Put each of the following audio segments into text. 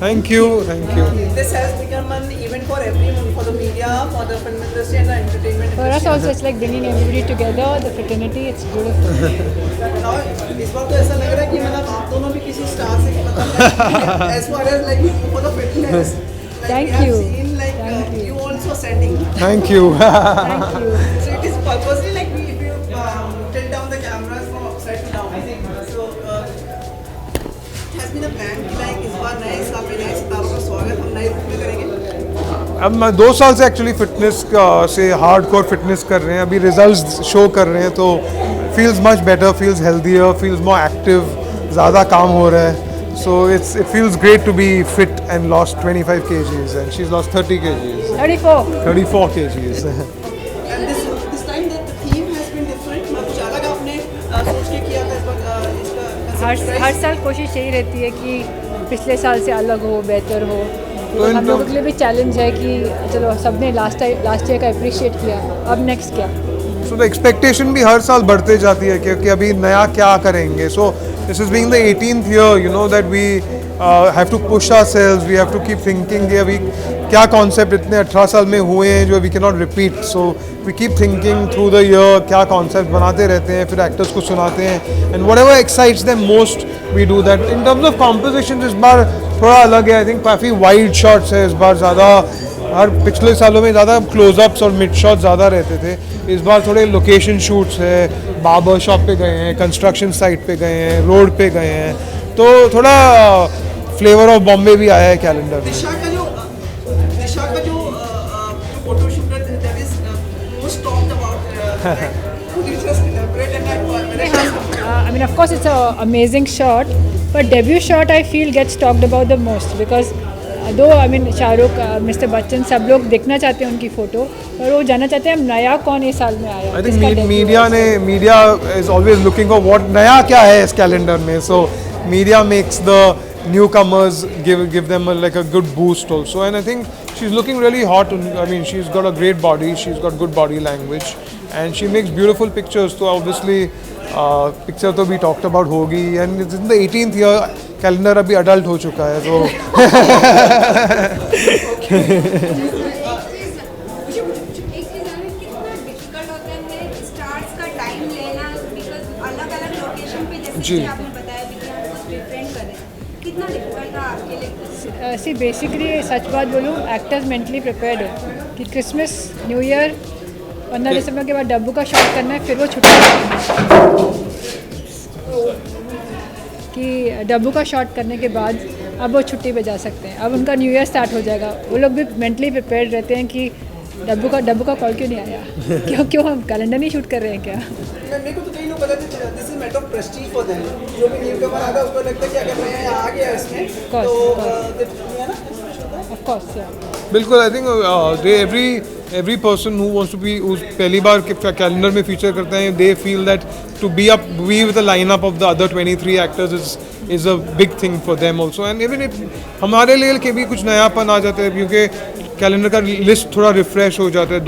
Thank you, thank you. This has become an event for everyone, for the media, for the film industry and the entertainment For us industry. also, it's like bringing everybody together, the fraternity, it's beautiful. Now, इस बार तो ऐसा लग रहा है कि मतलब आप दोनों भी किसी स्टार से मतलब as far as like for the fitness. Like Thank we have you. seen like Thank you. you also sending. Thank you. Thank you. So it is purposely like if you tilt down the cameras from upside to down. So it has been a plan कि like इस बार नए साल में नए सितारों का स्वागत हम नए रूप में करेंगे. अब मैं 2 साल से एक्चुअली फिटनेस से हार्डकोर फिटनेस कर रहे हैं, अभी रिजल्ट्स शो कर रहे हैं, तो feels much better, feels healthier, feels more active, ज़्यादा काम हो रहा है. So it feels great to be fit and lost 25 kgs and she's lost 30 kgs, 34 kgs. And this time the theme has been different. मतलब कुछ अलग आपने सोच के किया था इस बार इसका concept हर साल कोशिश यही रहती है कि पिछले साल से अलग हो, बेहतर हो. तो इन हम लोगों के लिए भी चैलेंज है कि चलो सबने लास्ट ईयर का अप्रिशिएट किया, अब नेक्स्ट क्या. So the expectation भी हर साल बढ़ते जाती है कि अभी नया क्या करेंगे. So this is being the 18th year, you know, that we have to push ourselves, we have to keep thinking कि अभी क्या concept इतने 18 साल में हुए हैं जो we cannot repeat. So we keep thinking through the year, क्या concept बनाते रहते हैं, फिर actors को सुनाते हैं, and whatever excites them most we do that. In terms of compositions इस बार थोड़ा अलग है. I think काफ़ी wide shots है इस बार, ज़्यादा हर पिछले सालों में ज़्यादा क्लोजअप्स और मिड शॉट ज़्यादा रहते थे. इस बार थोड़े लोकेशन शूट्स है, बार्बर शॉप पे गए हैं, कंस्ट्रक्शन साइट पे गए हैं, रोड पे गए हैं, तो थोड़ा फ्लेवर ऑफ बॉम्बे भी आया है कैलेंडर में. दिशा का जो फोटो शूट है that is most talked about. Could you just elaborate on that? I mean, of course, it's an amazing shot, but debut shot I feel gets talked about the most because though I mean Shahrukh, mister Bachchan, सब लोग देखना चाहते हैं उनकी photo, और वो जानना चाहते हैं नया कौन इस साल में आया. आई किसका think debut media is always looking for what नया क्या है इस कैलेंडर में. So media makes the newcomers give them like a good boost also, and I think she's looking really hot. I mean, she's got a great body, she's got good body language, and she makes beautiful pictures. So obviously picture तो भी talked about होगी, and it's in the 18th year. Calendar अभी adult हो चुका है, तो जी. See basically सच बात बोलूँ, एक्टर्स मेंटली प्रिपेयर्ड है कि क्रिसमस, न्यू ईयर, 15 दिसंबर के बाद डब्बू का शॉट करना है, फिर वो छुट्टी कि डब्बू का शॉट करने के बाद अब वो छुट्टी पे जा सकते हैं. अब उनका न्यू ईयर स्टार्ट हो जाएगा, वो लोग भी मेंटली प्रिपेयर्ड रहते हैं कि डब्बू का कॉल क्यों नहीं आया, क्यों हम कैलेंडर नहीं शूट कर रहे हैं क्या. मेरे को तो कई लोग बताते हैं this is matter of Prestige for them. जो भी न्यू कमर आता है उसको लगता है कि अगर मैं आ गया इसमें तो है ना, ऑफ कोर्स. बिल्कुल. I think every person who wants to be, who's पहली बार कैलेंडर में फीचर करते हैं, they feel that to be with the lineup of the other 23 actors is a big thing for them also, and even if हमारे लिए के भी कुछ नयापन आ जाता है क्योंकि कैलेंडर का लिस्ट थोड़ा रिफ्रेश हो जाता है.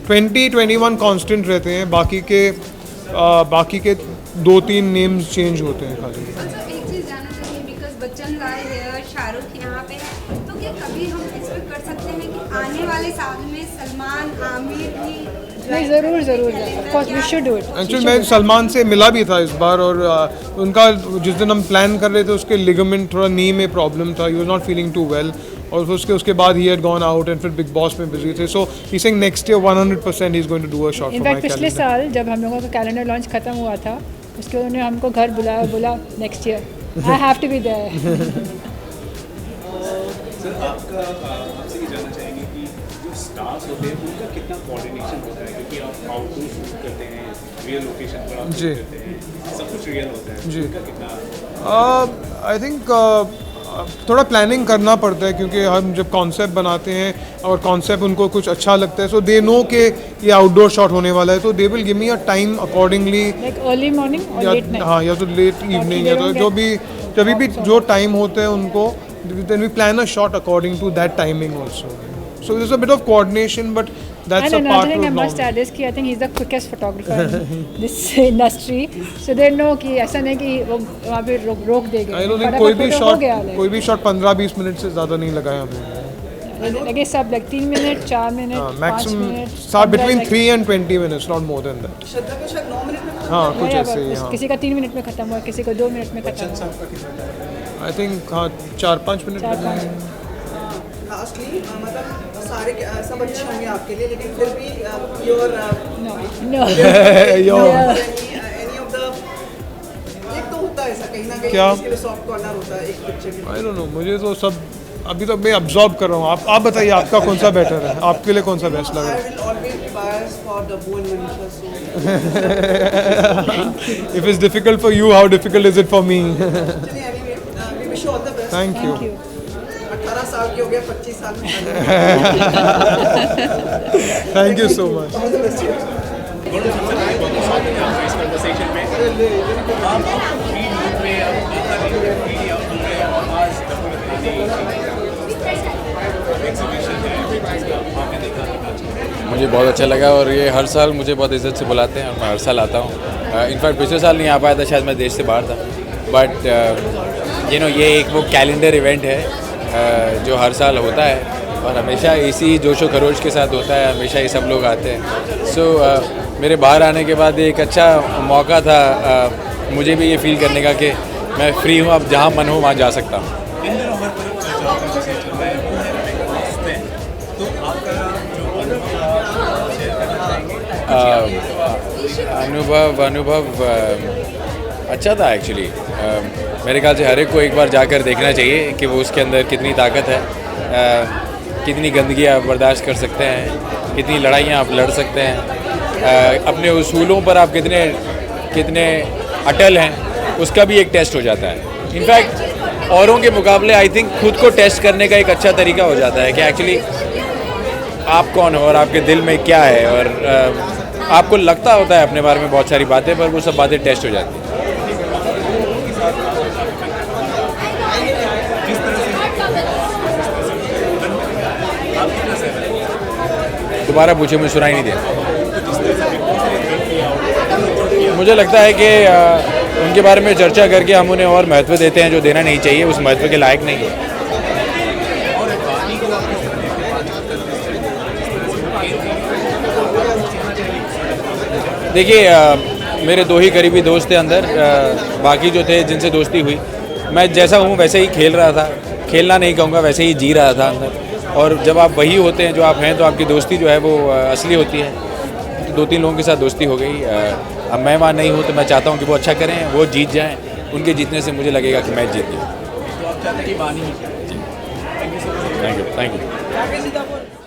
20-21 कांस्टेंट रहते हैं, बाकी के 2-3 नेम्स चेंज होते हैं खाली. एक चीज़ जानना चाहिए, बिकॉज बच्चन राय है, शाहरुख यहाँ पे है, तो क्या कभी हम एक्सपेक्ट कर सकते हैं कि आने वाले साल में सलमान, आमिर भी नहीं, ज़रूर of course we should do it. Actually मैं सलमान से मिला भी था इस बार, और उनका जिस दिन हम प्लान कर रहे थे उसके लिगामेंट, थोड़ा नी में प्रॉब्लम था, he was not feeling too well, और उसके बाद he had gone out and फिर बिग बॉस में बिजी थे. So he saying next year 100% he is going to do a shot for my in fact पिछले कैलेंडर. साल जब हम लोगों का कैलेंडर लॉन्च खत्म हुआ था, उसके उन्होंने हमको घर बुलाया, बोला next year I have to be there. Sir आपसे ये जानना चाहेंगे कि जो स्टार्स होते हैं उनका कितना कोऑर्डिनेशन होता है, क्योंकि आप आउटडोर शूट करते हैं, रियल लोकेशन पर आप जी. शूट करते हैं, सब कुछ रियल होता है, जी. उनका कितना आई थिंक थोड़ा प्लानिंग करना पड़ता है, क्योंकि हम जब कॉन्सेप्ट बनाते हैं और कॉन्सेप्ट उनको कुछ अच्छा लगता है, सो दे नो कि ये आउटडोर शॉट होने वाला है, तो they will give me a time accordingly, like early morning और लेट नाइट. हाँ, या तो लेट इवनिंग, या तो जब भी जो टाइम होता है उनको, then we plan a shot according to that timing also. So there's a bit of coordination, but that's And a another part thing I of must long. add is कि I think he's the quickest photographer in this industry. So they know कि ऐसा नहीं कि वो वहाँ पे रोक देंगे. I don't think फटाफट कोई भी photo हो गया, शॉट like. कोई भी शॉट 15-20 मिनट से ज़्यादा नहीं लगाया हमने. लगे सब like 3 minute, 4 minute, 5 maximum minute. start between 15 3 and 20 minutes, not more than that. श्रद्धा को शायद 9 मिनट में खत्म हाँ करना कुछ Yeah, ऐसे but ही. हाँ किसी का 3 मिनट में खत्म हुआ, किसी को 2 मिनट में खत्म हुआ. आई थिंक हाँ 4-5 मिनट में. 4-5 लास्टली मतलब सारे सब अच्छे होंगे आपके लिए, लेकिन फिर भी your No, no. Yo. Any of the एक तो होता है ऐसा कहीं ना कहीं क्या? इसके लिए सॉफ्ट कॉर्नर होता है एक पिक्चर के. आई डोंट नो, मुझे तो सब अभी तो मैं अब्जॉर्ब कर रहा हूँ. आप बताइए आपका कौन सा बेटर है, आपके लिए कौन सा बेस्ट लगा. I will always be biased for the Bo and Manisha, so If it's difficult for you, how difficult is it for me? चलिए anyway, we wish you all the best. Thank you. Thank you. 18 साल के हो गया, 25 साल में Thank you so much. all the best. इस conversation में आप फ्री मूड में आप फ्री आउट हो गए और आज एग्जीबिशन है आपने देखा. मुझे बहुत अच्छा लगा और ये हर साल मुझे बहुत इज़्ज़त से बुलाते हैं और मैं हर साल आता हूँ. इनफैक्ट पिछले साल नहीं आ पाया था, शायद मैं देश से बाहर था. बट ये एक वो कैलेंडर इवेंट है जो हर साल होता है और हमेशा इसी जोशो खरोश के साथ होता है. हमेशा ये सब लोग आते हैं. सो मेरे बाहर आने के बाद एक अच्छा मौका था मुझे भी ये फील करने का कि मैं फ्री हूँ, अब जहाँ मन हो वहाँ जा सकता हूँ. इन दिनों हर तरफ जॉब से चल रहा है वो है बिग में, तो आपका जो अनुभव शेयर करना चाहेंगे. अनुभव अच्छा था एक्चुअली. मेरे ख्याल से हर एक को एक बार जाकर देखना चाहिए कि वो उसके अंदर कितनी ताकत है, कितनी गंदगी आप बर्दाश्त कर सकते हैं, कितनी लड़ाइयाँ आप लड़ सकते हैं, अपने उसूलों पर आप कितने अटल हैं, उसका भी एक टेस्ट हो जाता है. इनफैक्ट औरों के मुकाबले आई थिंक खुद को टेस्ट करने का एक अच्छा तरीका हो जाता है कि एक्चुअली आप कौन हो और आपके दिल में क्या है. और आपको लगता होता है अपने बारे में बहुत सारी बातें, पर वो सब बातें टेस्ट हो जाती हैं. दोबारा पूछे, मुझे सुनाई नहीं दिया. मुझे लगता है कि उनके बारे में चर्चा करके हम उन्हें और महत्व देते हैं जो देना नहीं चाहिए, उस महत्व के लायक नहीं है. देखिए मेरे 2 ही करीबी दोस्त थे अंदर. बाकी जो थे जिनसे दोस्ती हुई, मैं जैसा हूँ वैसे ही खेल रहा था. खेलना नहीं कहूँगा, वैसे ही जी रहा था अंदर. और जब आप वही होते हैं जो आप हैं, तो आपकी दोस्ती जो है वो असली होती है. तो 2-3 लोगों के साथ दोस्ती हो गई. अब मैं वहाँ नहीं हूँ तो मैं चाहता हूँ कि वो अच्छा करें, वो जीत जाएं. उनके जीतने से मुझे लगेगा कि मैं जीत गया. तो आप चाहते हैं कि बानी. Thank you. आगे सीधा बोल.